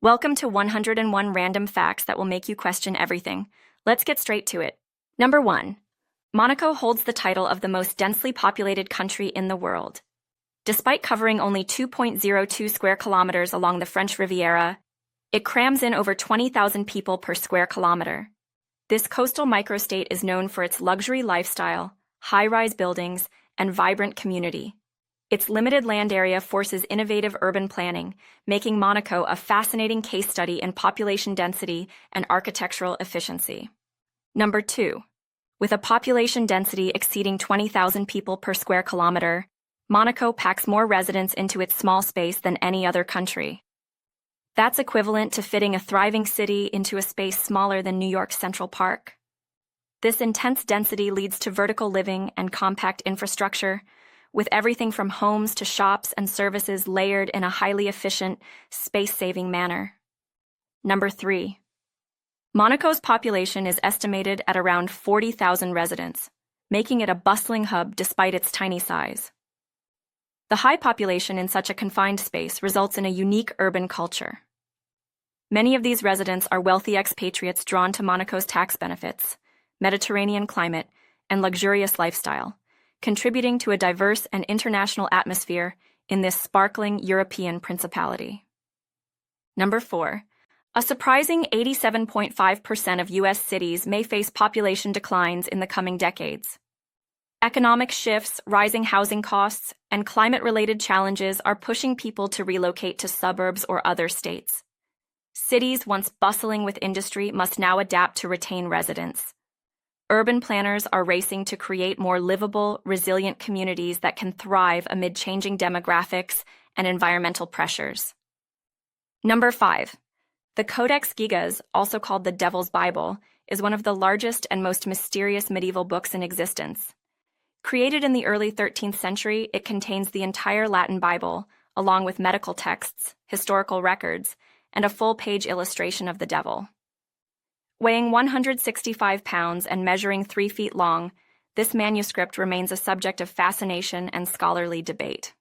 Welcome to 101 Random Facts that will make you question everything. Let's get straight to it. Number 1. Monaco holds the title of the most densely populated country in the world. Despite covering only 2.02 square kilometers along the French Riviera, it crams in over 20,000 people per square kilometer. This coastal microstate is known for its luxury lifestyle, high-rise buildings, and vibrant community. Its limited land area forces innovative urban planning, making Monaco a fascinating case study in population density and architectural efficiency. Number 2. With a population density exceeding 20,000 people per square kilometer, Monaco packs more residents into its small space than any other country. That's equivalent to fitting a thriving city into a space smaller than New York's Central Park. This intense density leads to vertical living and compact infrastructure, with everything from homes to shops and services layered in a highly efficient, space-saving manner. Number 3. Monaco's population is estimated at around 40,000 residents, making it a bustling hub despite its tiny size. The high population in such a confined space results in a unique urban culture. Many of these residents are wealthy expatriates drawn to Monaco's tax benefits, Mediterranean climate, and luxurious lifestyle, contributing to a diverse and international atmosphere in this sparkling European principality. Number 4. A surprising 87.5% of U.S. cities may face population declines in the coming decades. Economic shifts, rising housing costs, and climate-related challenges are pushing people to relocate to suburbs or other states. Cities once bustling with industry must now adapt to retain residents. Urban planners are racing to create more livable, resilient communities that can thrive amid changing demographics and environmental pressures. Number 5. The Codex Gigas, also called the Devil's Bible, is one of the largest and most mysterious medieval books in existence. Created in the early 13th century, it contains the entire Latin Bible, along with medical texts, historical records, and a full-page illustration of the devil. Weighing 165 pounds and measuring 3 feet long, this manuscript remains a subject of fascination and scholarly debate.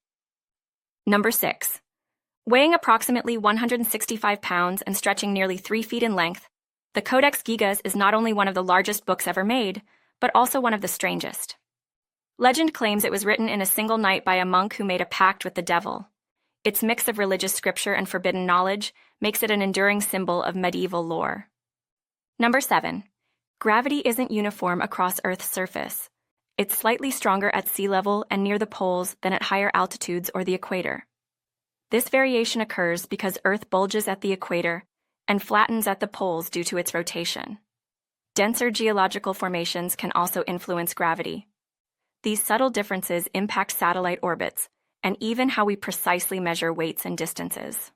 Number 6. Weighing approximately 165 pounds and stretching nearly 3 feet in length, the Codex Gigas is not only one of the largest books ever made, but also one of the strangest. Legend claims it was written in a single night by a monk who made a pact with the devil. Its mix of religious scripture and forbidden knowledge makes it an enduring symbol of medieval lore. Number 7. Gravity isn't uniform across Earth's surface. It's slightly stronger at sea level and near the poles than at higher altitudes or the equator. This variation occurs because Earth bulges at the equator and flattens at the poles due to its rotation. Denser geological formations can also influence gravity. These subtle differences impact satellite orbits and even how we precisely measure weights and distances.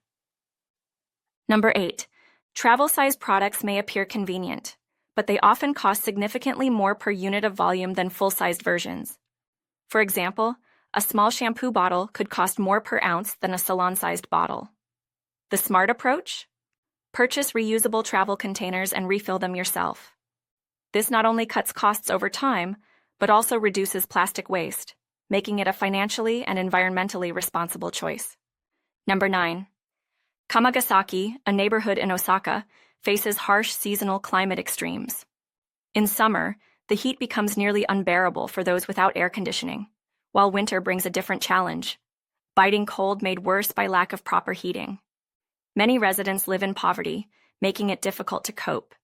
Number 8. Travel-sized products may appear convenient, but they often cost significantly more per unit of volume than full-sized versions. For example, a small shampoo bottle could cost more per ounce than a salon-sized bottle. The smart approach? Purchase reusable travel containers and refill them yourself. This not only cuts costs over time, but also reduces plastic waste, making it a financially and environmentally responsible choice. Number 9. Kamagasaki, a neighborhood in Osaka, faces harsh seasonal climate extremes. In summer, the heat becomes nearly unbearable for those without air conditioning, while winter brings a different challenge, biting cold made worse by lack of proper heating. Many residents live in poverty, making it difficult to cope.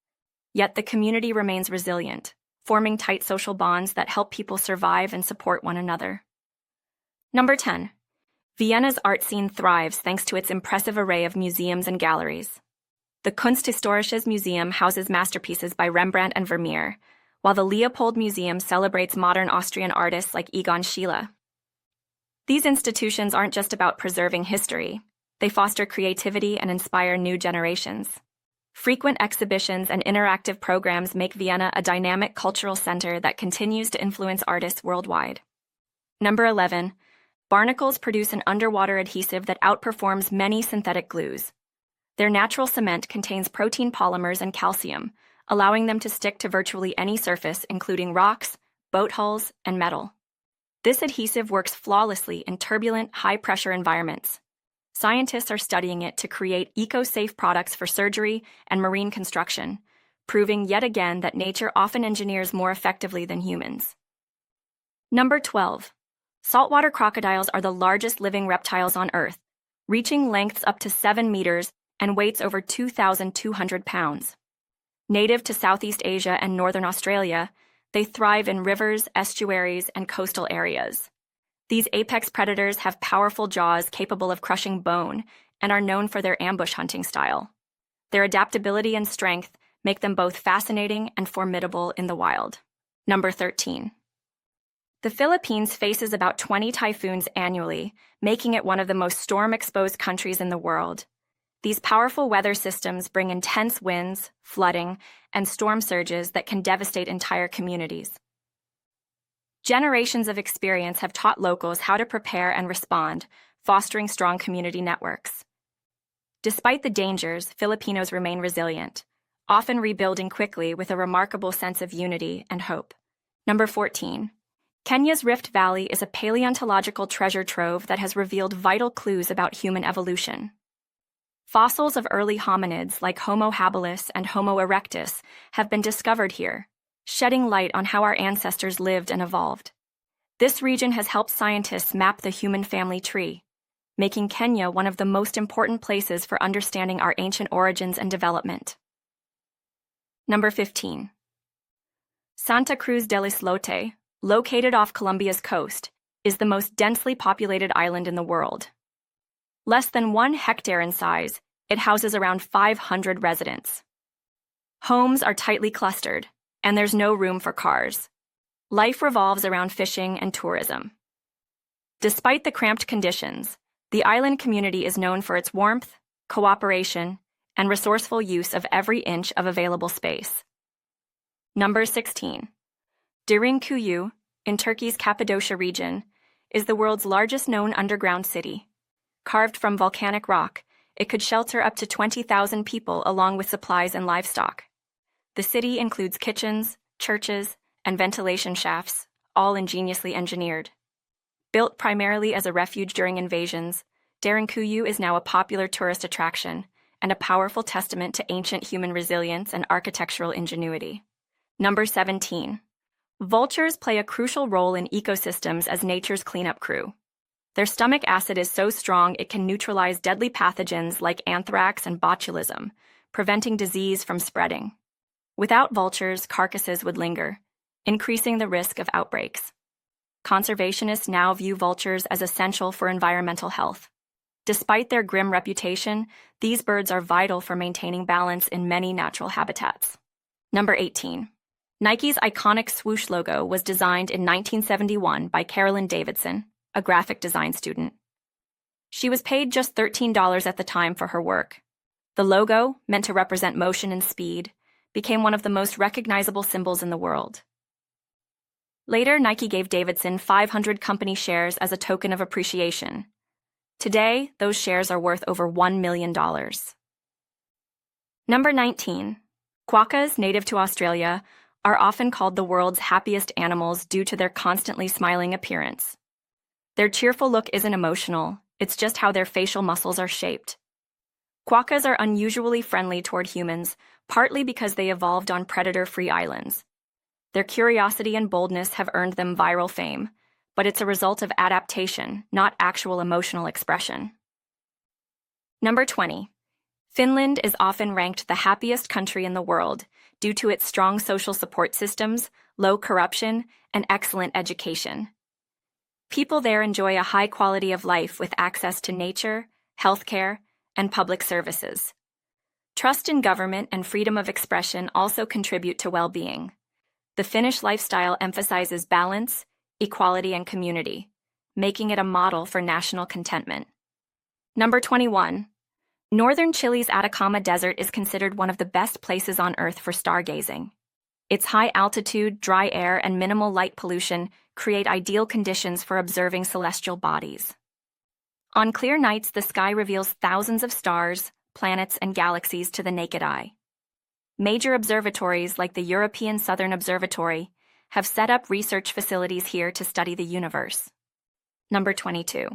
Yet the community remains resilient, forming tight social bonds that help people survive and support one another. Number 10. Vienna's art scene thrives thanks to its impressive array of museums and galleries. The Kunsthistorisches Museum houses masterpieces by Rembrandt and Vermeer, while the Leopold Museum celebrates modern Austrian artists like Egon Schiele. These institutions aren't just about preserving history, they foster creativity and inspire new generations. Frequent exhibitions and interactive programs make Vienna a dynamic cultural center that continues to influence artists worldwide. Number 11. Barnacles produce an underwater adhesive that outperforms many synthetic glues. Their natural cement contains protein polymers and calcium, allowing them to stick to virtually any surface, including rocks, boat hulls, and metal. This adhesive works flawlessly in turbulent, high-pressure environments. Scientists are studying it to create eco-safe products for surgery and marine construction, proving yet again that nature often engineers more effectively than humans. Number 12. Saltwater crocodiles are the largest living reptiles on Earth, reaching lengths up to 7 meters and weights over 2,200 pounds. Native to Southeast Asia and northern Australia, they thrive in rivers, estuaries, and coastal areas. These apex predators have powerful jaws capable of crushing bone and are known for their ambush hunting style. Their adaptability and strength make them both fascinating and formidable in the wild. Number 13. The Philippines faces about 20 typhoons annually, making it one of the most storm-exposed countries in the world. These powerful weather systems bring intense winds, flooding, and storm surges that can devastate entire communities. Generations of experience have taught locals how to prepare and respond, fostering strong community networks. Despite the dangers, Filipinos remain resilient, often rebuilding quickly with a remarkable sense of unity and hope. Number 14. Kenya's Rift Valley is a paleontological treasure trove that has revealed vital clues about human evolution. Fossils of early hominids like Homo habilis and Homo erectus have been discovered here, shedding light on how our ancestors lived and evolved. This region has helped scientists map the human family tree, making Kenya one of the most important places for understanding our ancient origins and development. Number 15. Santa Cruz del Islote, located off Colombia's coast, is the most densely populated island in the world. Less than 1 hectare in size, it houses around 500 residents. Homes are tightly clustered, and there's no room for cars. Life revolves around fishing and tourism. Despite the cramped conditions, the island community is known for its warmth, cooperation, and resourceful use of every inch of available space. Number 16. Derinkuyu, in Turkey's Cappadocia region, is the world's largest known underground city. Carved from volcanic rock, it could shelter up to 20,000 people along with supplies and livestock. The city includes kitchens, churches, and ventilation shafts, all ingeniously engineered. Built primarily as a refuge during invasions, Derinkuyu is now a popular tourist attraction and a powerful testament to ancient human resilience and architectural ingenuity. Number 17. Vultures play a crucial role in ecosystems as nature's cleanup crew. Their stomach acid is so strong it can neutralize deadly pathogens like anthrax and botulism, preventing disease from spreading. Without vultures, carcasses would linger, increasing the risk of outbreaks. Conservationists now view vultures as essential for environmental health. Despite their grim reputation, these birds are vital for maintaining balance in many natural habitats. Number 18. Nike's iconic swoosh logo was designed in 1971 by Carolyn Davidson, a graphic design student. She was paid just $13 at the time for her work. The logo, meant to represent motion and speed, became one of the most recognizable symbols in the world. Later, Nike gave Davidson 500 company shares as a token of appreciation. Today, those shares are worth over $1 million. Number 19. Quokkas, native to Australia, are often called the world's happiest animals due to their constantly smiling appearance. Their cheerful look isn't emotional, it's just how their facial muscles are shaped. Quokkas are unusually friendly toward humans, partly because they evolved on predator-free islands. Their curiosity and boldness have earned them viral fame, but it's a result of adaptation, not actual emotional expression. Number 20. Finland is often ranked the happiest country in the world due to its strong social support systems, low corruption, and excellent education. People there enjoy a high quality of life with access to nature, healthcare, and public services. Trust in government and freedom of expression also contribute to well-being. The Finnish lifestyle emphasizes balance, equality, and community, making it a model for national contentment. Number 21. Northern Chile's Atacama Desert is considered one of the best places on Earth for stargazing. Its high altitude, dry air, and minimal light pollution create ideal conditions for observing celestial bodies. On clear nights, the sky reveals thousands of stars, planets, and galaxies to the naked eye. Major observatories like the European Southern Observatory have set up research facilities here to study the universe. Number 22.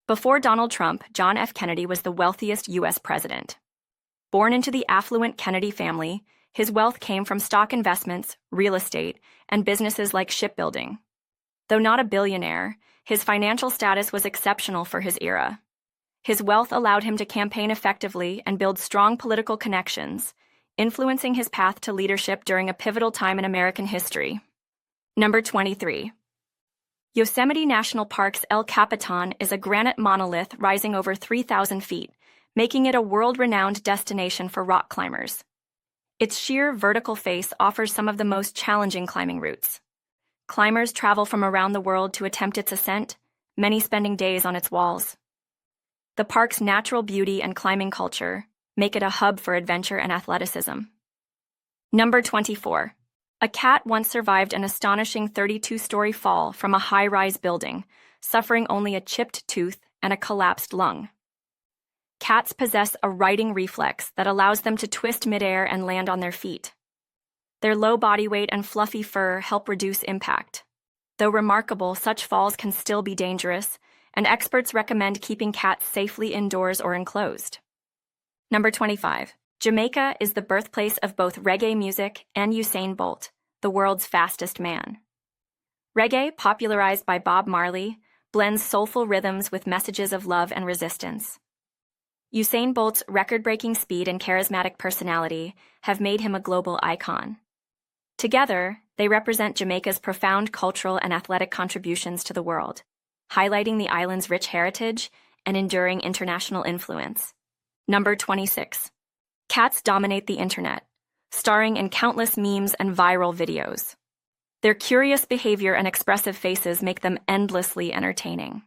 Before Donald Trump, John F. Kennedy was the wealthiest U.S. president. Born into the affluent Kennedy family, his wealth came from stock investments, real estate, and businesses like shipbuilding. Though not a billionaire, his financial status was exceptional for his era. His wealth allowed him to campaign effectively and build strong political connections, influencing his path to leadership during a pivotal time in American history. Number 23. Yosemite National Park's El Capitan is a granite monolith rising over 3,000 feet, making it a world-renowned destination for rock climbers. Its sheer vertical face offers some of the most challenging climbing routes. Climbers travel from around the world to attempt its ascent, many spending days on its walls. The park's natural beauty and climbing culture make it a hub for adventure and athleticism. Number 24. A cat once survived an astonishing 32-story fall from a high-rise building, suffering only a chipped tooth and a collapsed lung. Cats possess a righting reflex that allows them to twist midair and land on their feet. Their low body weight and fluffy fur help reduce impact. Though remarkable, such falls can still be dangerous, and experts recommend keeping cats safely indoors or enclosed. Number 25. Jamaica is the birthplace of both reggae music and Usain Bolt, the world's fastest man. Reggae, popularized by Bob Marley, blends soulful rhythms with messages of love and resistance. Usain Bolt's record-breaking speed and charismatic personality have made him a global icon. Together, they represent Jamaica's profound cultural and athletic contributions to the world, highlighting the island's rich heritage and enduring international influence. Number 26. Cats dominate the internet, starring in countless memes and viral videos. Their curious behavior and expressive faces make them endlessly entertaining.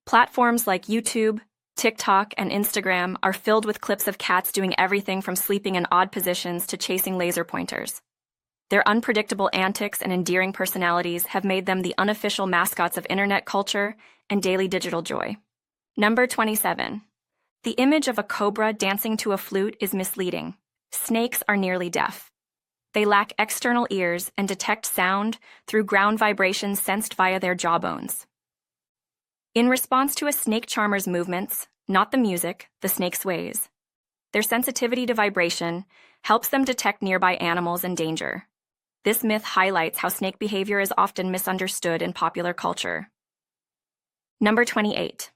Platforms like YouTube, TikTok, and Instagram are filled with clips of cats doing everything from sleeping in odd positions to chasing laser pointers. Their unpredictable antics and endearing personalities have made them the unofficial mascots of internet culture and daily digital joy. Number 27. The image of a cobra dancing to a flute is misleading. Snakes are nearly deaf. They lack external ears and detect sound through ground vibrations sensed via their jawbones. In response to a snake charmer's movements, not the music, the snake sways. Their sensitivity to vibration helps them detect nearby animals and danger. This myth highlights how snake behavior is often misunderstood in popular culture. Number 28.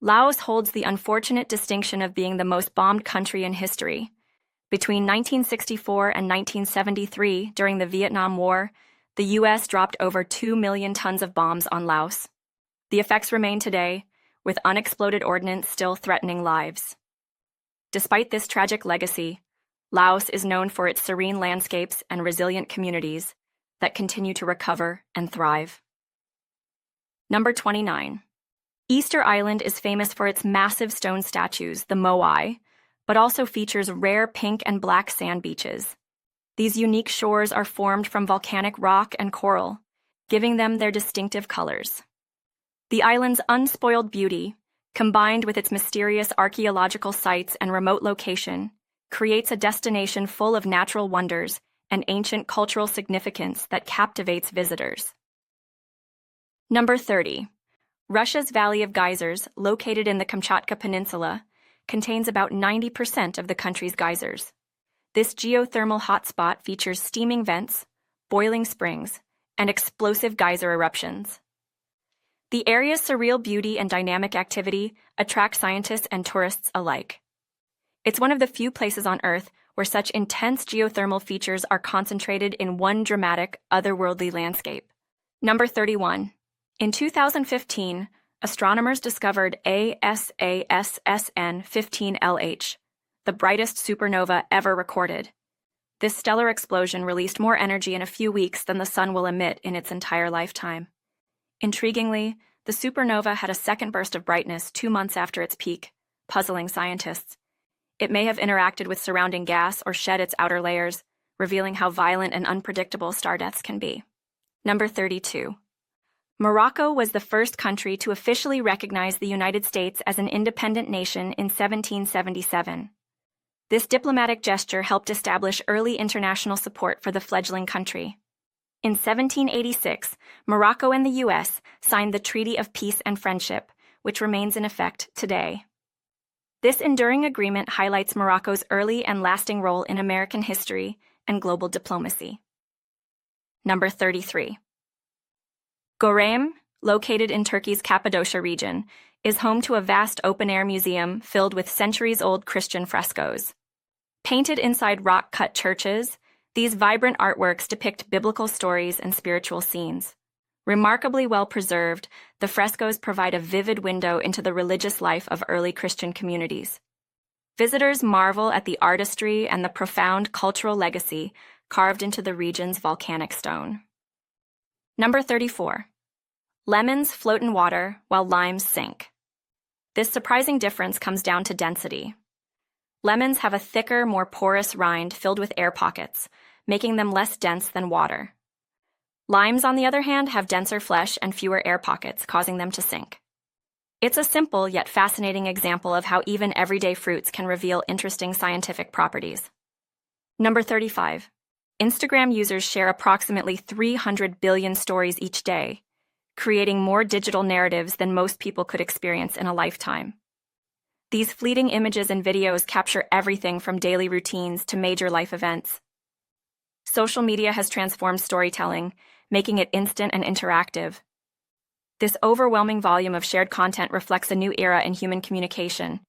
Laos holds the unfortunate distinction of being the most bombed country in history. Between 1964 and 1973, during the Vietnam War, the U.S. dropped over 2 million tons of bombs on Laos. The effects remain today, with unexploded ordnance still threatening lives. Despite this tragic legacy, Laos is known for its serene landscapes and resilient communities that continue to recover and thrive. Number 29. Easter Island is famous for its massive stone statues, the moai, but also features rare pink and black sand beaches. These unique shores are formed from volcanic rock and coral, giving them their distinctive colors. The island's unspoiled beauty, combined with its mysterious archaeological sites and remote location, creates a destination full of natural wonders and ancient cultural significance that captivates visitors. Number 30. Russia's Valley of Geysers, located in the Kamchatka Peninsula, contains about 90% of the country's geysers. This geothermal hotspot features steaming vents, boiling springs, and explosive geyser eruptions. The area's surreal beauty and dynamic activity attract scientists and tourists alike. It's one of the few places on Earth where such intense geothermal features are concentrated in one dramatic, otherworldly landscape. Number 31. In 2015, astronomers discovered ASASSN 15LH, the brightest supernova ever recorded. This stellar explosion released more energy in a few weeks than the Sun will emit in its entire lifetime. Intriguingly, the supernova had a second burst of brightness 2 months after its peak, puzzling scientists. It may have interacted with surrounding gas or shed its outer layers, revealing how violent and unpredictable star deaths can be. Number 32. Morocco was the first country to officially recognize the United States as an independent nation in 1777. This diplomatic gesture helped establish early international support for the fledgling country. In 1786, Morocco and the U.S. signed the Treaty of Peace and Friendship, which remains in effect today. This enduring agreement highlights Morocco's early and lasting role in American history and global diplomacy. Number 33. Görem, located in Turkey's Cappadocia region, is home to a vast open-air museum filled with centuries-old Christian frescoes. Painted inside rock-cut churches, these vibrant artworks depict biblical stories and spiritual scenes. Remarkably well preserved, the frescoes provide a vivid window into the religious life of early Christian communities. Visitors marvel at the artistry and the profound cultural legacy carved into the region's volcanic stone. Number 34. Lemons float in water while limes sink. This surprising difference comes down to density. Lemons have a thicker, more porous rind filled with air pockets, making them less dense than water. Limes, on the other hand, have denser flesh and fewer air pockets, causing them to sink. It's a simple yet fascinating example of how even everyday fruits can reveal interesting scientific properties. Number 35. Instagram users share approximately 300 billion stories each day, creating more digital narratives than most people could experience in a lifetime. These fleeting images and videos capture everything from daily routines to major life events. Social media has transformed storytelling, making it instant and interactive. This overwhelming volume of shared content reflects a new era in human communication,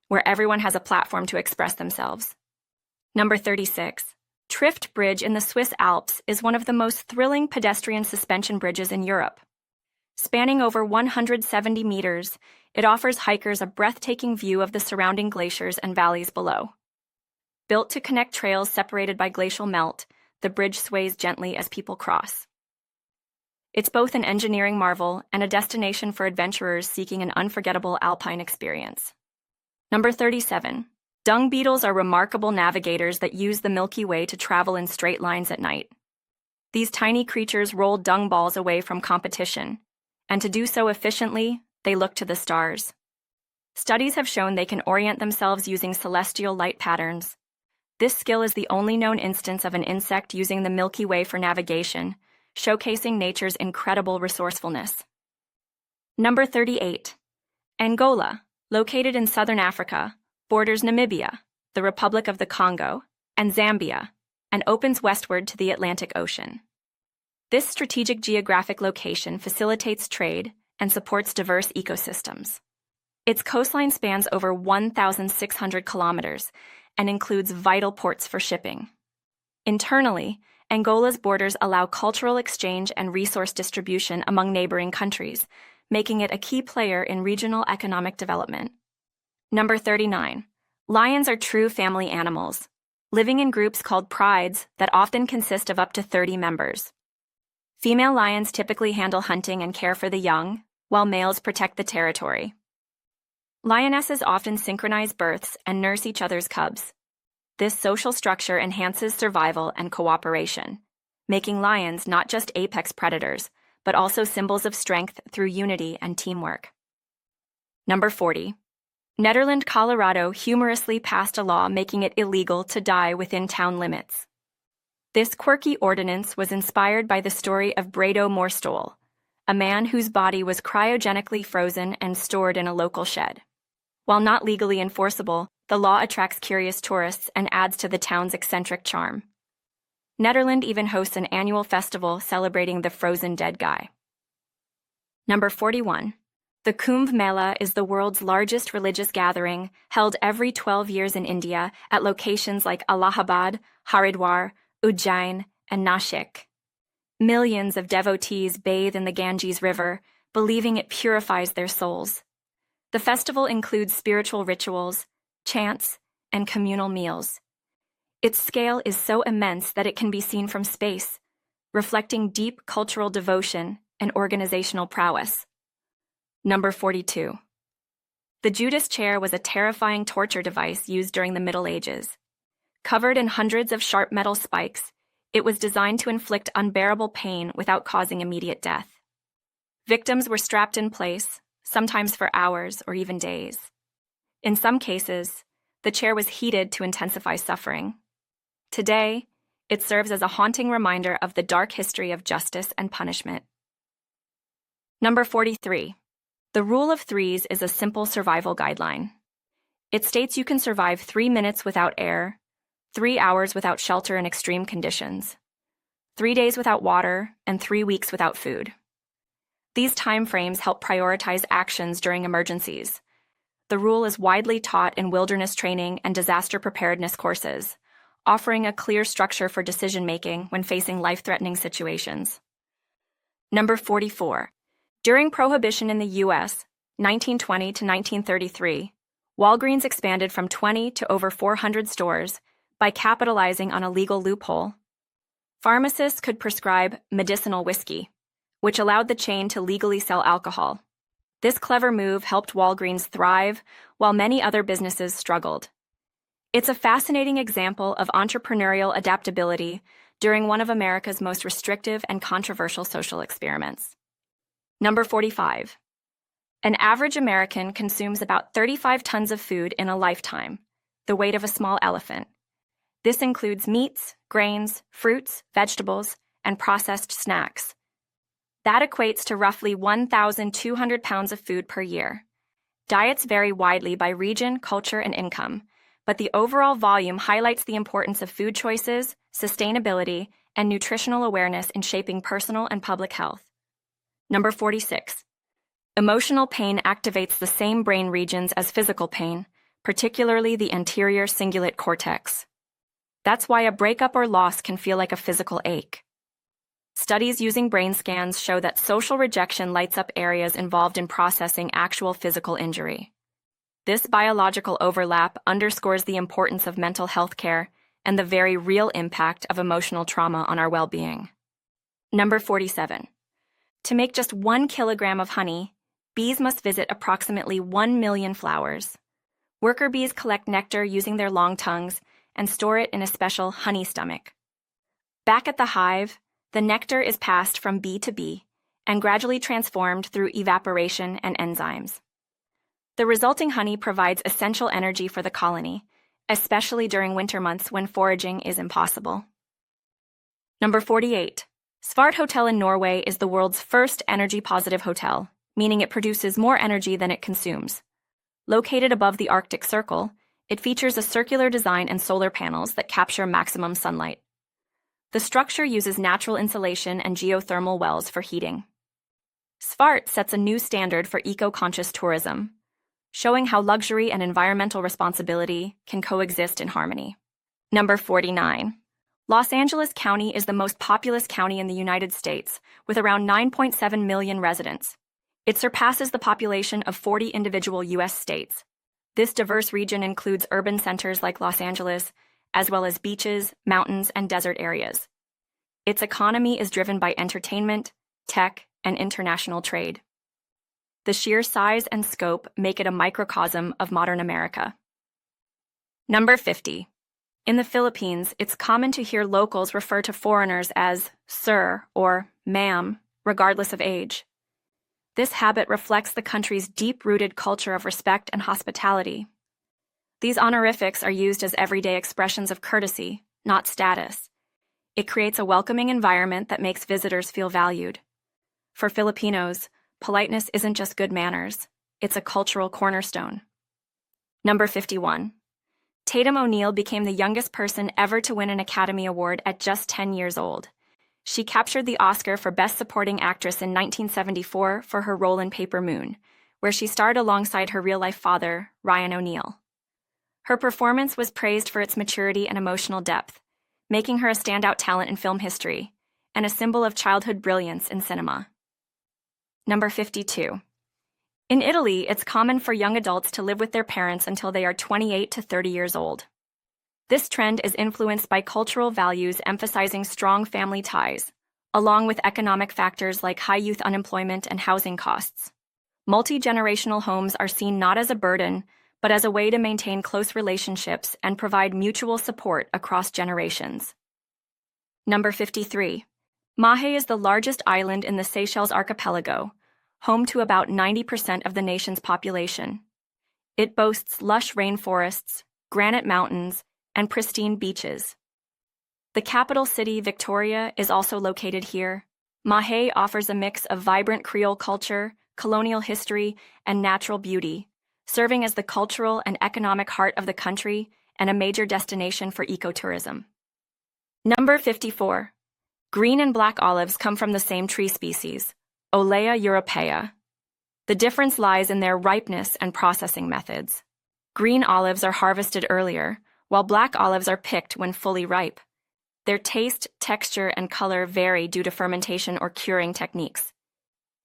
where everyone has a platform to express themselves. Number 36. Trift Bridge in the Swiss Alps is one of the most thrilling pedestrian suspension bridges in Europe. Spanning over 170 meters, it offers hikers a breathtaking view of the surrounding glaciers and valleys below. Built to connect trails separated by glacial melt, the bridge sways gently as people cross. It's both an engineering marvel and a destination for adventurers seeking an unforgettable alpine experience. Number 37. Dung beetles are remarkable navigators that use the Milky Way to travel in straight lines at night. These tiny creatures roll dung balls away from competition, and to do so efficiently, they look to the stars. Studies have shown they can orient themselves using celestial light patterns. This skill is the only known instance of an insect using the Milky Way for navigation, showcasing nature's incredible resourcefulness. Number 38. Angola, located in southern Africa, borders Namibia, the Republic of the Congo, and Zambia, and opens westward to the Atlantic Ocean. This strategic geographic location facilitates trade and supports diverse ecosystems. Its coastline spans over 1,600 kilometers and includes vital ports for shipping. Internally, Angola's borders allow cultural exchange and resource distribution among neighboring countries, making it a key player in regional economic development. Number 39. Lions are true family animals, living in groups called prides that often consist of up to 30 members. Female lions typically handle hunting and care for the young, while males protect the territory. Lionesses often synchronize births and nurse each other's cubs. This social structure enhances survival and cooperation, making lions not just apex predators, but also symbols of strength through unity and teamwork. Number 40. Netherlands, Colorado humorously passed a law making it illegal to die within town limits. This quirky ordinance was inspired by the story of Bredo Morstol, a man whose body was cryogenically frozen and stored in a local shed. While not legally enforceable, the law attracts curious tourists and adds to the town's eccentric charm. Netherlands even hosts an annual festival celebrating the frozen dead guy. Number 41. The Kumbh Mela is the world's largest religious gathering, held every 12 years in India at locations like Allahabad, Haridwar, Ujjain, and Nashik. Millions of devotees bathe in the Ganges River, believing it purifies their souls. The festival includes spiritual rituals, chants, and communal meals. Its scale is so immense that it can be seen from space, reflecting deep cultural devotion and organizational prowess. Number 42. The Judas chair was a terrifying torture device used during the Middle Ages. Covered in hundreds of sharp metal spikes, it was designed to inflict unbearable pain without causing immediate death. Victims were strapped in place, sometimes for hours or even days. In some cases, the chair was heated to intensify suffering. Today, it serves as a haunting reminder of the dark history of justice and punishment. Number 43. The rule of threes is a simple survival guideline. It states you can survive 3 minutes without air, 3 hours without shelter in extreme conditions, 3 days without water, and 3 weeks without food. These time frames help prioritize actions during emergencies. The rule is widely taught in wilderness training and disaster preparedness courses, offering a clear structure for decision-making when facing life-threatening situations. Number 44. During Prohibition in the U.S., 1920 to 1933, Walgreens expanded from 20 to over 400 stores by capitalizing on a legal loophole. Pharmacists could prescribe medicinal whiskey, which allowed the chain to legally sell alcohol. This clever move helped Walgreens thrive, while many other businesses struggled. It's a fascinating example of entrepreneurial adaptability during one of America's most restrictive and controversial social experiments. Number 45. An average American consumes about 35 tons of food in a lifetime, the weight of a small elephant. This includes meats, grains, fruits, vegetables, and processed snacks. That equates to roughly 1,200 pounds of food per year. Diets vary widely by region, culture, and income, but the overall volume highlights the importance of food choices, sustainability, and nutritional awareness in shaping personal and public health. Number 46. Emotional pain activates the same brain regions as physical pain, particularly the anterior cingulate cortex. That's why a breakup or loss can feel like a physical ache. Studies using brain scans show that social rejection lights up areas involved in processing actual physical injury. This biological overlap underscores the importance of mental health care and the very real impact of emotional trauma on our well-being. Number 47. To make just 1 kilogram of honey, bees must visit approximately 1 million flowers. Worker bees collect nectar using their long tongues and store it in a special honey stomach. Back at the hive, the nectar is passed from bee to bee and gradually transformed through evaporation and enzymes. The resulting honey provides essential energy for the colony, especially during winter months when foraging is impossible. Number 48. Svart Hotel in Norway is the world's first energy-positive hotel, meaning it produces more energy than it consumes. Located above the Arctic Circle, it features a circular design and solar panels that capture maximum sunlight. The structure uses natural insulation and geothermal wells for heating. Svart sets a new standard for eco-conscious tourism, showing how luxury and environmental responsibility can coexist in harmony. Number 49. Los Angeles County is the most populous county in the United States, with around 9.7 million residents. It surpasses the population of 40 individual U.S. states. This diverse region includes urban centers like Los Angeles, as well as beaches, mountains, and desert areas. Its economy is driven by entertainment, tech, and international trade. The sheer size and scope make it a microcosm of modern America. Number 50. In the Philippines, it's common to hear locals refer to foreigners as sir or ma'am, regardless of age. This habit reflects the country's deep-rooted culture of respect and hospitality. These honorifics are used as everyday expressions of courtesy, not status. It creates a welcoming environment that makes visitors feel valued. For Filipinos, politeness isn't just good manners, it's a cultural cornerstone. Number 51. Tatum O'Neal became the youngest person ever to win an Academy Award at just 10 years old. She captured the Oscar for Best Supporting Actress in 1974 for her role in Paper Moon, where she starred alongside her real-life father, Ryan O'Neal. Her performance was praised for its maturity and emotional depth, making her a standout talent in film history and a symbol of childhood brilliance in cinema. Number 52. In Italy, it's common for young adults to live with their parents until they are 28 to 30 years old. This trend is influenced by cultural values emphasizing strong family ties, along with economic factors like high youth unemployment and housing costs. Multi-generational homes are seen not as a burden, but as a way to maintain close relationships and provide mutual support across generations. Number 53. Mahe is the largest island in the Seychelles archipelago, home to about 90% of the nation's population. It boasts lush rainforests, granite mountains, and pristine beaches. The capital city, Victoria, is also located here. Mahe offers a mix of vibrant Creole culture, colonial history, and natural beauty, serving as the cultural and economic heart of the country and a major destination for ecotourism. Number 54. Green and black olives come from the same tree species, Olea europaea. The difference lies in their ripeness and processing methods. Green olives are harvested earlier, while black olives are picked when fully ripe. Their taste, texture, and color vary due to fermentation or curing techniques.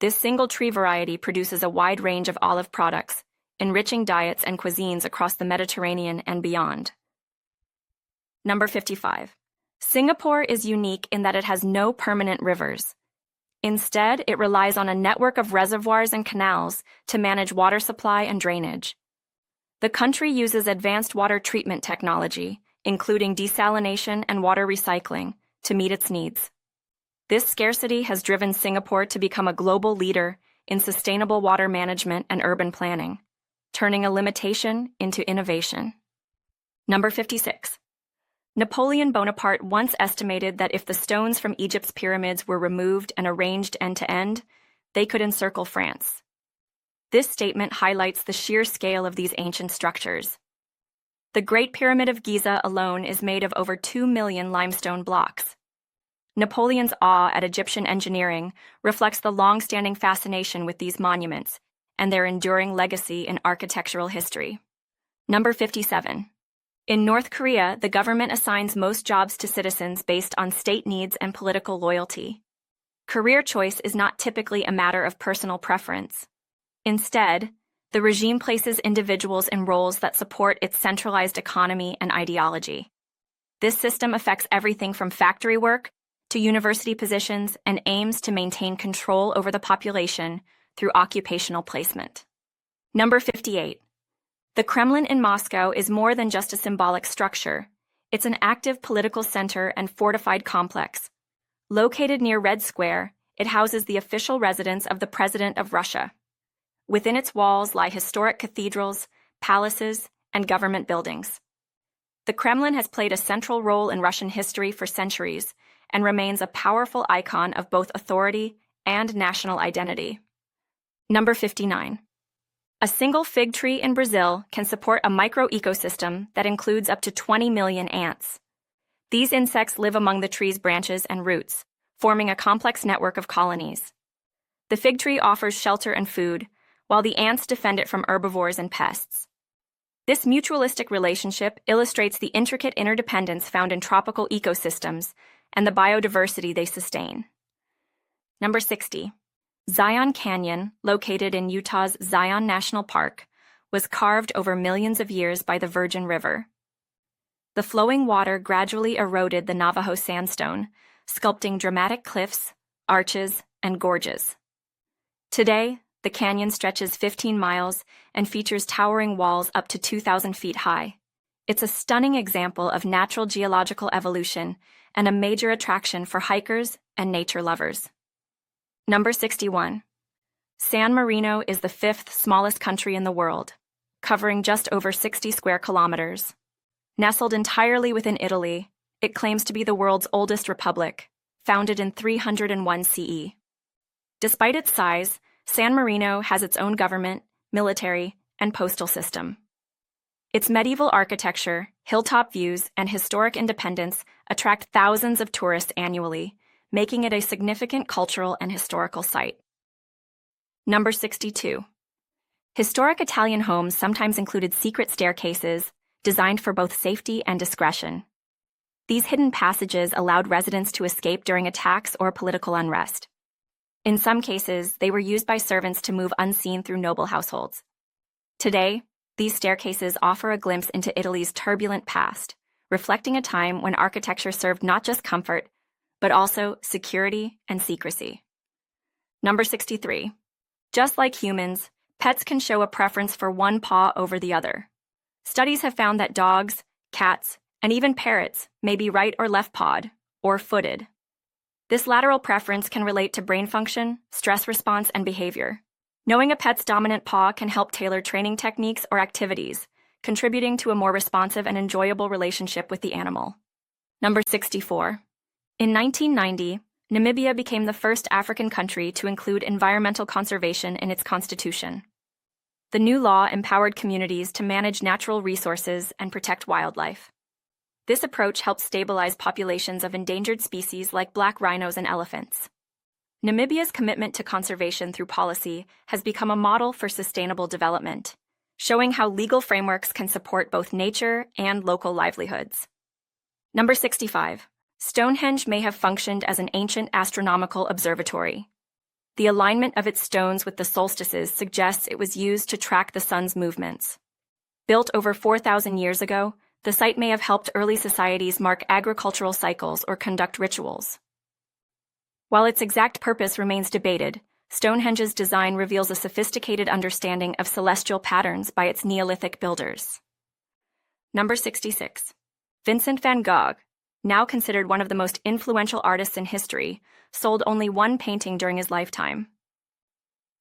This single tree variety produces a wide range of olive products, enriching diets and cuisines across the Mediterranean and beyond. Number 55. Singapore is unique in that it has no permanent rivers. Instead, it relies on a network of reservoirs and canals to manage water supply and drainage. The country uses advanced water treatment technology, including desalination and water recycling, to meet its needs. This scarcity has driven Singapore to become a global leader in sustainable water management and urban planning, turning a limitation into innovation. Number 56. Napoleon Bonaparte once estimated that if the stones from Egypt's pyramids were removed and arranged end-to-end, they could encircle France. This statement highlights the sheer scale of these ancient structures. The Great Pyramid of Giza alone is made of over 2 million limestone blocks. Napoleon's awe at Egyptian engineering reflects the long-standing fascination with these monuments and their enduring legacy in architectural history. Number 57. In North Korea, the government assigns most jobs to citizens based on state needs and political loyalty. Career choice is not typically a matter of personal preference. Instead, the regime places individuals in roles that support its centralized economy and ideology. This system affects everything from factory work to university positions and aims to maintain control over the population through occupational placement. Number 58. The Kremlin in Moscow is more than just a symbolic structure. It's an active political center and fortified complex. Located near Red Square, it houses the official residence of the President of Russia. Within its walls lie historic cathedrals, palaces, and government buildings. The Kremlin has played a central role in Russian history for centuries and remains a powerful icon of both authority and national identity. Number 59. A single fig tree in Brazil can support a micro-ecosystem that includes up to 20 million ants. These insects live among the tree's branches and roots, forming a complex network of colonies. The fig tree offers shelter and food, while the ants defend it from herbivores and pests. This mutualistic relationship illustrates the intricate interdependence found in tropical ecosystems and the biodiversity they sustain. Number 60. Zion Canyon, located in Utah's Zion National Park, was carved over millions of years by the Virgin River. The flowing water gradually eroded the Navajo sandstone, sculpting dramatic cliffs, arches, and gorges. Today, the canyon stretches 15 miles and features towering walls up to 2,000 feet high. It's a stunning example of natural geological evolution and a major attraction for hikers and nature lovers. Number 61. San Marino is the fifth smallest country in the world, covering just over 60 square kilometers. Nestled entirely within Italy, it claims to be the world's oldest republic, founded in 301 CE. Despite its size, San Marino has its own government, military, and postal system. Its medieval architecture, hilltop views, and historic independence attract thousands of tourists annually, making it a significant cultural and historical site. Number 62. Historic Italian homes sometimes included secret staircases designed for both safety and discretion. These hidden passages allowed residents to escape during attacks or political unrest. In some cases, they were used by servants to move unseen through noble households. Today, these staircases offer a glimpse into Italy's turbulent past, reflecting a time when architecture served not just comfort, but also security and secrecy. Number 63. Just like humans, pets can show a preference for one paw over the other. Studies have found that dogs, cats, and even parrots may be right or left-pawed, or footed. This lateral preference can relate to brain function, stress response, and behavior. Knowing a pet's dominant paw can help tailor training techniques or activities, contributing to a more responsive and enjoyable relationship with the animal. Number 64. In 1990, Namibia became the first African country to include environmental conservation in its constitution. The new law empowered communities to manage natural resources and protect wildlife. This approach helped stabilize populations of endangered species like black rhinos and elephants. Namibia's commitment to conservation through policy has become a model for sustainable development, showing how legal frameworks can support both nature and local livelihoods. Number 65. Stonehenge may have functioned as an ancient astronomical observatory. The alignment of its stones with the solstices suggests it was used to track the sun's movements. Built over 4,000 years ago, the site may have helped early societies mark agricultural cycles or conduct rituals. While its exact purpose remains debated, Stonehenge's design reveals a sophisticated understanding of celestial patterns by its Neolithic builders. Number 66. Vincent van Gogh, now considered one of the most influential artists in history, sold only one painting during his lifetime.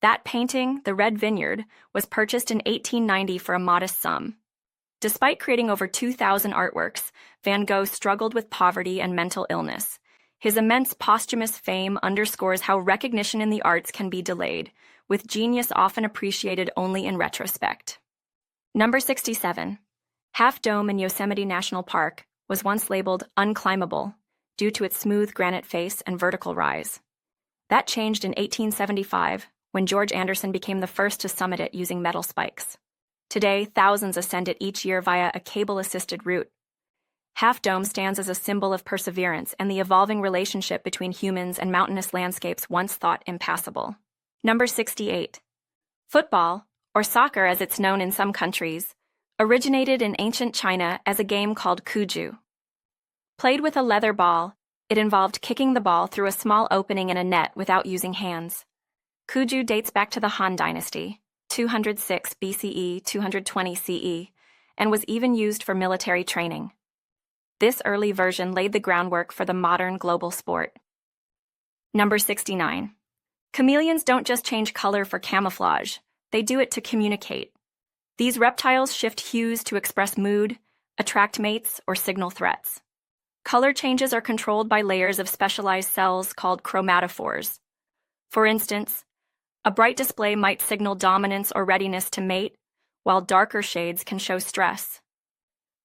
That painting, The Red Vineyard, was purchased in 1890 for a modest sum. Despite creating over 2,000 artworks, Van Gogh struggled with poverty and mental illness. His immense posthumous fame underscores how recognition in the arts can be delayed, with genius often appreciated only in retrospect. Number 67. Half Dome in Yosemite National Park was once labeled unclimbable due to its smooth granite face and vertical rise. That changed in 1875 when George Anderson became the first to summit it using metal spikes. Today, thousands ascend it each year via a cable-assisted route. Half Dome stands as a symbol of perseverance and the evolving relationship between humans and mountainous landscapes once thought impassable. Number 68. Football, or soccer as it's known in some countries, originated in ancient China as a game called kuju. Played with a leather ball, it involved kicking the ball through a small opening in a net without using hands. Kuju dates back to the Han Dynasty, 206 BCE, 220 CE, and was even used for military training. This early version laid the groundwork for the modern global sport. Number 69. Chameleons don't just change color for camouflage, they do it to communicate. These reptiles shift hues to express mood, attract mates, or signal threats. Color changes are controlled by layers of specialized cells called chromatophores. For instance, a bright display might signal dominance or readiness to mate, while darker shades can show stress.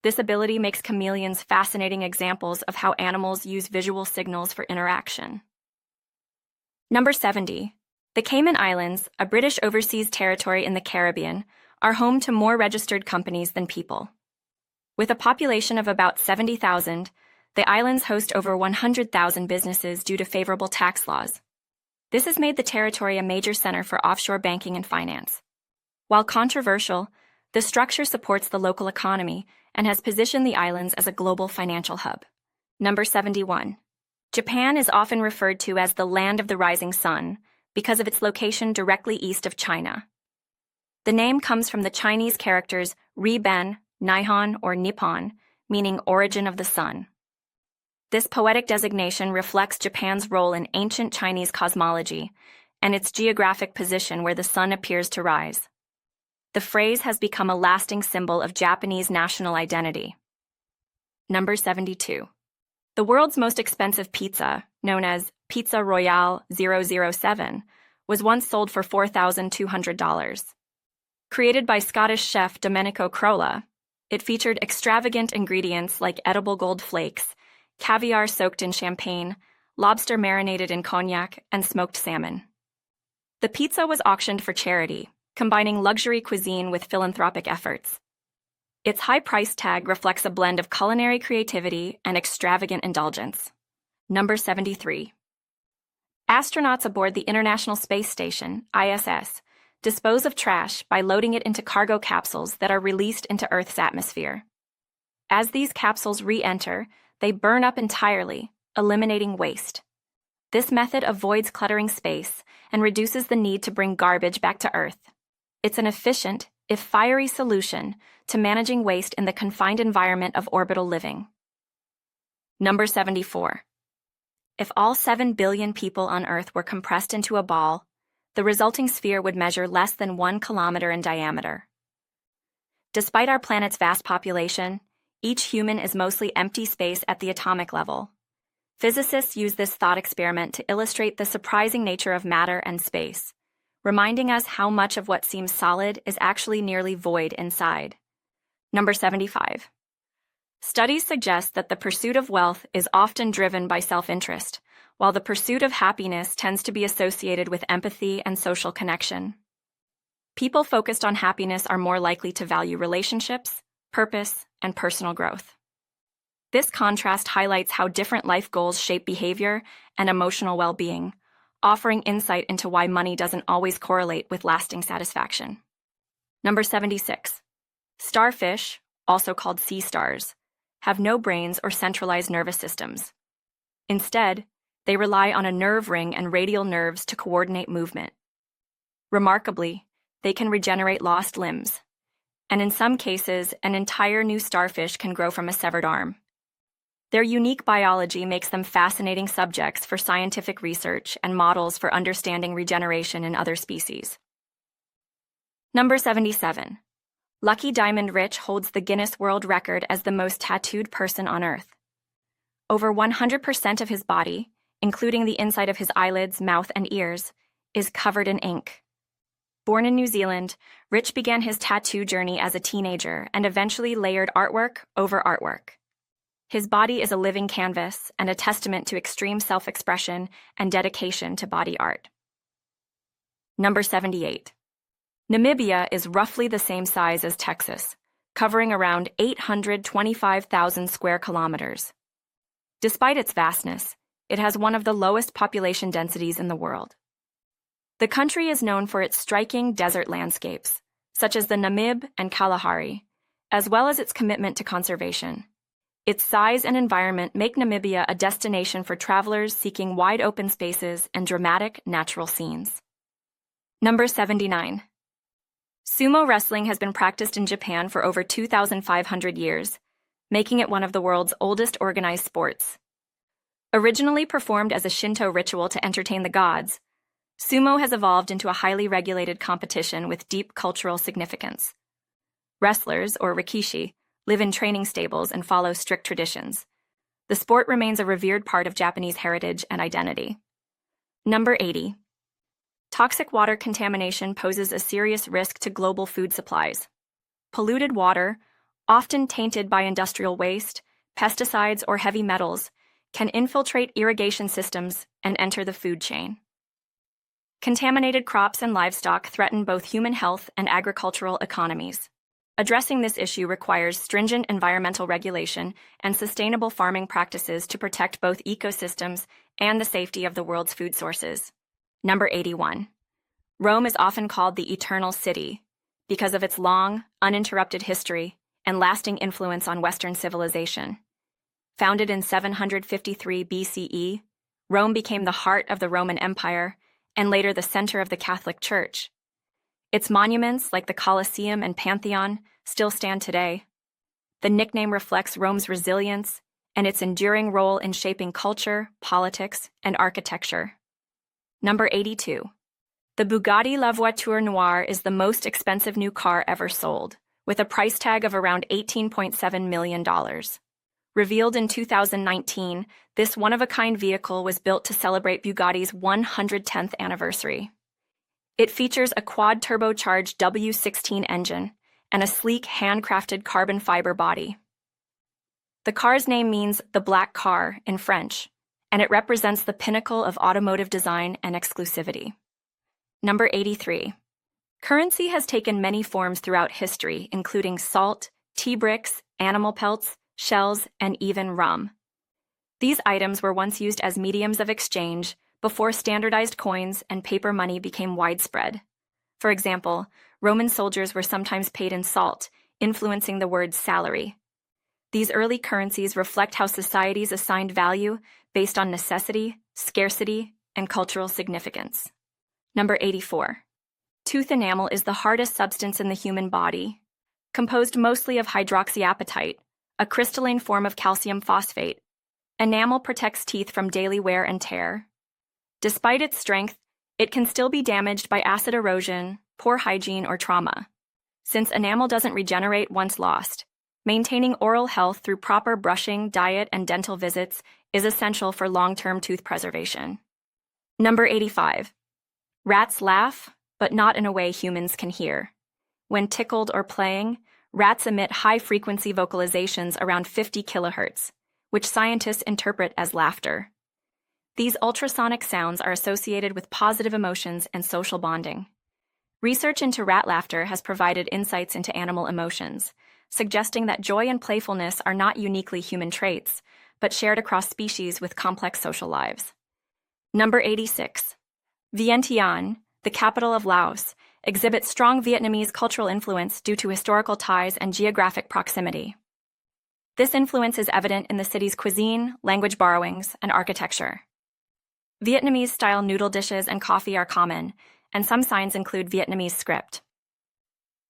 This ability makes chameleons fascinating examples of how animals use visual signals for interaction. Number 70. The Cayman Islands, a British overseas territory in the Caribbean, are home to more registered companies than people. With a population of about 70,000, the islands host over 100,000 businesses due to favorable tax laws. This has made the territory a major center for offshore banking and finance. While controversial, the structure supports the local economy and has positioned the islands as a global financial hub. Number 71. Japan is often referred to as the land of the rising sun because of its location directly east of China. The name comes from the Chinese characters Riben, Nihon, or Nippon, meaning origin of the sun. This poetic designation reflects Japan's role in ancient Chinese cosmology and its geographic position where the sun appears to rise. The phrase has become a lasting symbol of Japanese national identity. Number 72. The world's most expensive pizza, known as Pizza Royale 007, was once sold for $4,200. Created by Scottish chef Domenico Crolla, it featured extravagant ingredients like edible gold flakes, caviar soaked in champagne, lobster marinated in cognac, and smoked salmon. The pizza was auctioned for charity, combining luxury cuisine with philanthropic efforts. Its high price tag reflects a blend of culinary creativity and extravagant indulgence. Number 73. Astronauts aboard the International Space Station, ISS, dispose of trash by loading it into cargo capsules that are released into Earth's atmosphere. As these capsules re-enter, they burn up entirely, eliminating waste. This method avoids cluttering space and reduces the need to bring garbage back to Earth. It's an efficient, if fiery, solution to managing waste in the confined environment of orbital living. Number 74. If all 7 billion people on Earth were compressed into a ball, the resulting sphere would measure less than 1 kilometer in diameter. Despite our planet's vast population, each human is mostly empty space at the atomic level. Physicists use this thought experiment to illustrate the surprising nature of matter and space, reminding us how much of what seems solid is actually nearly void inside. Number 75. Studies suggest that the pursuit of wealth is often driven by self-interest, while the pursuit of happiness tends to be associated with empathy and social connection. People focused on happiness are more likely to value relationships, purpose, and personal growth. This contrast highlights how different life goals shape behavior and emotional well-being, offering insight into why money doesn't always correlate with lasting satisfaction. Number 76. Starfish, also called sea stars, have no brains or centralized nervous systems. Instead, they rely on a nerve ring and radial nerves to coordinate movement. Remarkably, they can regenerate lost limbs, and in some cases, an entire new starfish can grow from a severed arm. Their unique biology makes them fascinating subjects for scientific research and models for understanding regeneration in other species. Number 77. Lucky Diamond Rich holds the Guinness World Record as the most tattooed person on Earth. Over 100% of his body, including the inside of his eyelids, mouth, and ears, is covered in ink. Born in New Zealand, Rich began his tattoo journey as a teenager and eventually layered artwork over artwork. His body is a living canvas and a testament to extreme self-expression and dedication to body art. Number 78. Namibia is roughly the same size as Texas, covering around 825,000 square kilometers. Despite its vastness, it has one of the lowest population densities in the world. The country is known for its striking desert landscapes, such as the Namib and Kalahari, as well as its commitment to conservation. Its size and environment make Namibia a destination for travelers seeking wide open spaces and dramatic natural scenes. Number 79. Sumo wrestling has been practiced in Japan for over 2,500 years, making it one of the world's oldest organized sports. Originally performed as a Shinto ritual to entertain the gods, sumo has evolved into a highly regulated competition with deep cultural significance. Wrestlers, or rikishi, live in training stables and follow strict traditions. The sport remains a revered part of Japanese heritage and identity. Number 80. Toxic water contamination poses a serious risk to global food supplies. Polluted water, often tainted by industrial waste, pesticides, or heavy metals, can infiltrate irrigation systems and enter the food chain. Contaminated crops and livestock threaten both human health and agricultural economies. Addressing this issue requires stringent environmental regulation and sustainable farming practices to protect both ecosystems and the safety of the world's food sources. Number 81. Rome is often called the Eternal City because of its long, uninterrupted history and lasting influence on Western civilization. Founded in 753 BCE, Rome became the heart of the Roman Empire and later the center of the Catholic Church. Its monuments, like the Colosseum and Pantheon, still stand today. The nickname reflects Rome's resilience and its enduring role in shaping culture, politics, and architecture. Number 82. The Bugatti La Voiture Noire is the most expensive new car ever sold, with a price tag of around $18.7 million. Revealed in 2019, this one-of-a-kind vehicle was built to celebrate Bugatti's 110th anniversary. It features a quad-turbocharged W16 engine and a sleek, handcrafted carbon fiber body. The car's name means the black car in French, and it represents the pinnacle of automotive design and exclusivity. Number 83. Currency has taken many forms throughout history, including salt, tea bricks, animal pelts, shells, and even rum. These items were once used as mediums of exchange before standardized coins and paper money became widespread. For example, Roman soldiers were sometimes paid in salt, influencing the word salary. These early currencies reflect how societies assigned value based on necessity, scarcity, and cultural significance. Number 84. Tooth enamel is the hardest substance in the human body. Composed mostly of hydroxyapatite, a crystalline form of calcium phosphate, enamel protects teeth from daily wear and tear. Despite its strength, it can still be damaged by acid erosion, poor hygiene, or trauma. Since enamel doesn't regenerate once lost, Maintaining oral health through proper brushing, diet, and dental visits is essential for long-term tooth preservation. Number 85. Rats laugh, but not in a way humans can hear. When tickled or playing, rats emit high-frequency vocalizations around 50 kilohertz, which scientists interpret as laughter. These ultrasonic sounds are associated with positive emotions and social bonding. Research into rat laughter has provided insights into animal emotions, suggesting that joy and playfulness are not uniquely human traits, but shared across species with complex social lives. Number 86. Vientiane, the capital of Laos, exhibits strong Vietnamese cultural influence due to historical ties and geographic proximity. This influence is evident in the city's cuisine, language borrowings, and architecture. Vietnamese-style noodle dishes and coffee are common, and some signs include Vietnamese script.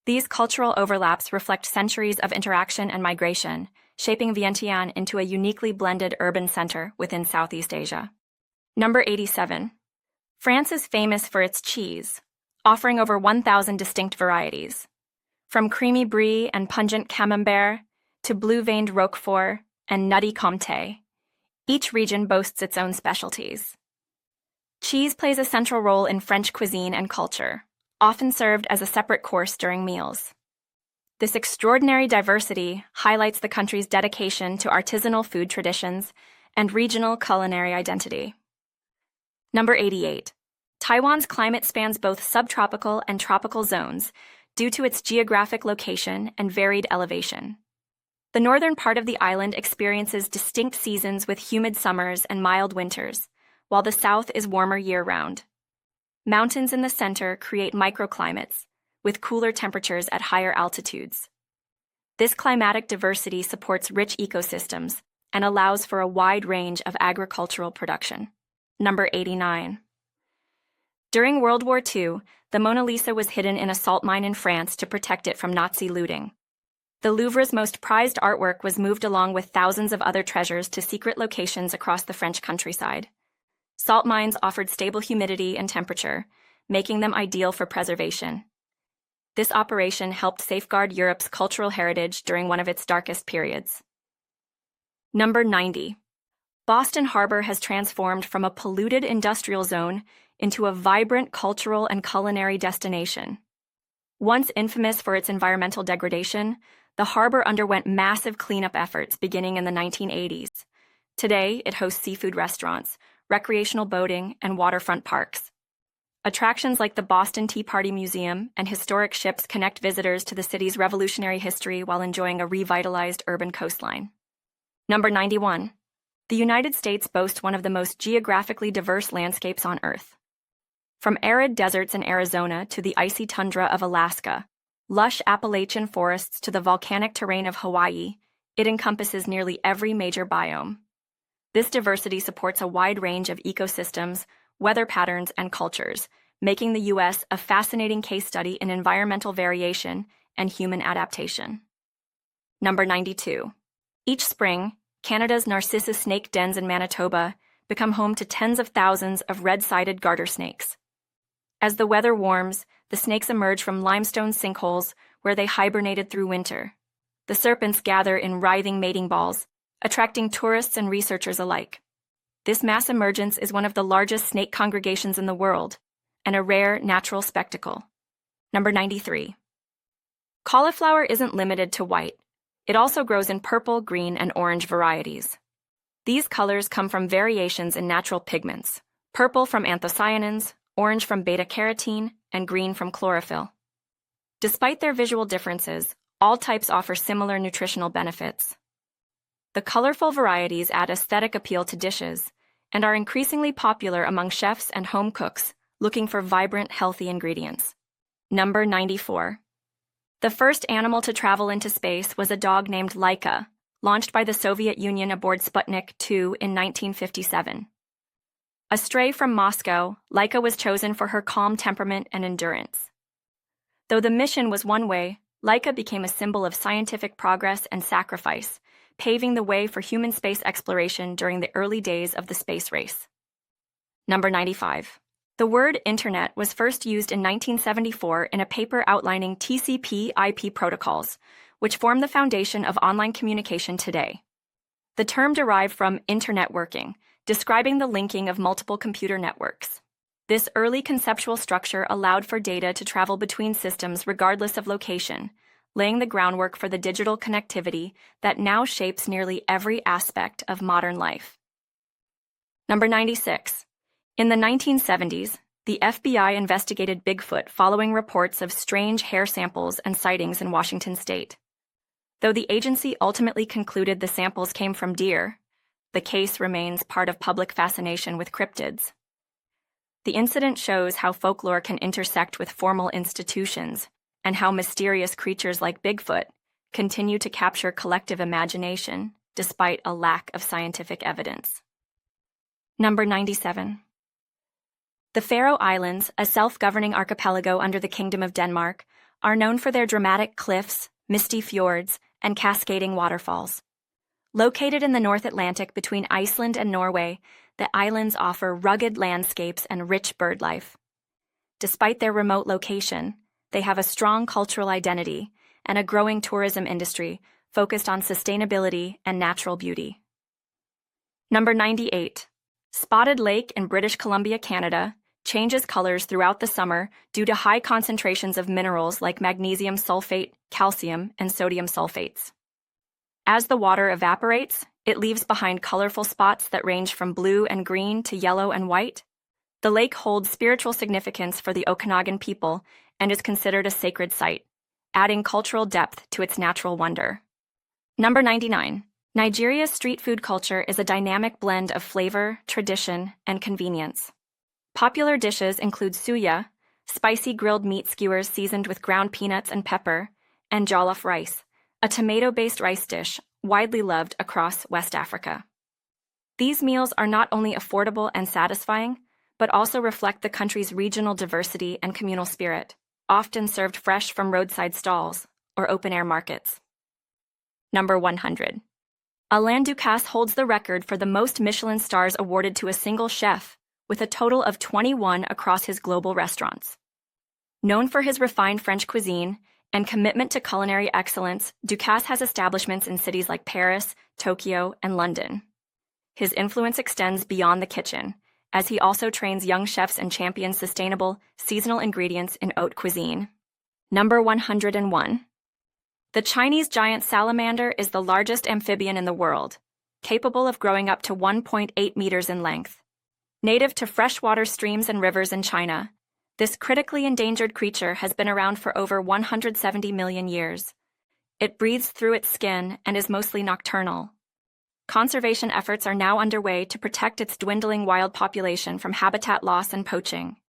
These cultural overlaps reflect centuries of interaction and migration, shaping Vientiane into a uniquely blended urban center within Southeast Asia. Number 87. France is famous for its cheese, offering over 1,000 distinct varieties. From creamy brie and pungent camembert to blue-veined Roquefort and nutty Comté, each region boasts its own specialties. Cheese plays a central role in French cuisine and culture, often served as a separate course during meals. This extraordinary diversity highlights the country's dedication to artisanal food traditions and regional culinary identity. Number 88. Taiwan's climate spans both subtropical and tropical zones due to its geographic location and varied elevation. The northern part of the island experiences distinct seasons with humid summers and mild winters, while the south is warmer year-round. Mountains in the center create microclimates, with cooler temperatures at higher altitudes. This climatic diversity supports rich ecosystems and allows for a wide range of agricultural production. Number 89. During World War II, the Mona Lisa was hidden in a salt mine in France to protect it from Nazi looting. The Louvre's most prized artwork was moved along with thousands of other treasures to secret locations across the French countryside. Salt mines offered stable humidity and temperature, making them ideal for preservation. This operation helped safeguard Europe's cultural heritage during one of its darkest periods. Number 90. Boston Harbor has transformed from a polluted industrial zone into a vibrant cultural and culinary destination. Once infamous for its environmental degradation, the harbor underwent massive cleanup efforts beginning in the 1980s. Today, it hosts seafood restaurants, recreational boating, and waterfront parks. Attractions like the Boston Tea Party Museum and historic ships connect visitors to the city's revolutionary history while enjoying a revitalized urban coastline. Number 91. The United States boasts one of the most geographically diverse landscapes on Earth. From arid deserts in Arizona to the icy tundra of Alaska, lush Appalachian forests to the volcanic terrain of Hawaii, it encompasses nearly every major biome. This diversity supports a wide range of ecosystems, weather patterns, and cultures, making the U.S. a fascinating case study in environmental variation and human adaptation. Number 92. Each spring, Canada's Narcissus snake dens in Manitoba become home to tens of thousands of red-sided garter snakes. As the weather warms, the snakes emerge from limestone sinkholes where they hibernated through winter. The serpents gather in writhing mating balls, attracting tourists and researchers alike. This mass emergence is one of the largest snake congregations in the world, and a rare natural spectacle. Number 93. Cauliflower isn't limited to white. It also grows in purple, green, and orange varieties. These colors come from variations in natural pigments: purple from anthocyanins, orange from beta-carotene, and green from chlorophyll. Despite their visual differences, all types offer similar nutritional benefits. The colorful varieties add aesthetic appeal to dishes and are increasingly popular among chefs and home cooks looking for vibrant, healthy ingredients. Number 94. The first animal to travel into space was a dog named Laika, launched by the Soviet Union aboard Sputnik 2 in 1957. A stray from Moscow, Laika was chosen for her calm temperament and endurance. Though the mission was one way, Laika became a symbol of scientific progress and sacrifice, paving the way for human space exploration during the early days of the space race. Number 95. The word Internet was first used in 1974 in a paper outlining TCP/IP protocols, which form the foundation of online communication today. The term derived from internetworking, describing the linking of multiple computer networks. This early conceptual structure allowed for data to travel between systems regardless of location, laying the groundwork for the digital connectivity that now shapes nearly every aspect of modern life. Number 96. In the 1970s, the FBI investigated Bigfoot following reports of strange hair samples and sightings in Washington state. Though the agency ultimately concluded the samples came from deer, the case remains part of public fascination with cryptids. The incident shows how folklore can intersect with formal institutions, and how mysterious creatures like Bigfoot continue to capture collective imagination despite a lack of scientific evidence. Number 97. The Faroe Islands, a self-governing archipelago under the Kingdom of Denmark, are known for their dramatic cliffs, misty fjords, and cascading waterfalls. Located in the North Atlantic between Iceland and Norway, the islands offer rugged landscapes and rich bird life. Despite their remote location, they have a strong cultural identity and a growing tourism industry focused on sustainability and natural beauty. Number 98. Spotted Lake in British Columbia, Canada, changes colors throughout the summer due to high concentrations of minerals like magnesium sulfate, calcium, and sodium sulfates. As the water evaporates, it leaves behind colorful spots that range from blue and green to yellow and white. The lake holds spiritual significance for the Okanagan people and is considered a sacred site, adding cultural depth to its natural wonder. Number 99. Nigeria's street food culture is a dynamic blend of flavor, tradition, and convenience. Popular dishes include suya, spicy grilled meat skewers seasoned with ground peanuts and pepper, and jollof rice, a tomato-based rice dish widely loved across West Africa. These meals are not only affordable and satisfying, but also reflect the country's regional diversity and communal spirit, often served fresh from roadside stalls or open-air markets. Number 100. Alain Ducasse holds the record for the most Michelin stars awarded to a single chef, with a total of 21 across his global restaurants. Known for his refined French cuisine and commitment to culinary excellence, Ducasse has establishments in cities like Paris, Tokyo, and London. His influence extends beyond the kitchen, as he also trains young chefs and champions sustainable, seasonal ingredients in haute cuisine. Number 101. The Chinese giant salamander is the largest amphibian in the world, capable of growing up to 1.8 meters in length. Native to freshwater streams and rivers in China, this critically endangered creature has been around for over 170 million years. It breathes through its skin and is mostly nocturnal. Conservation efforts are now underway to protect its dwindling wild population from habitat loss and poaching.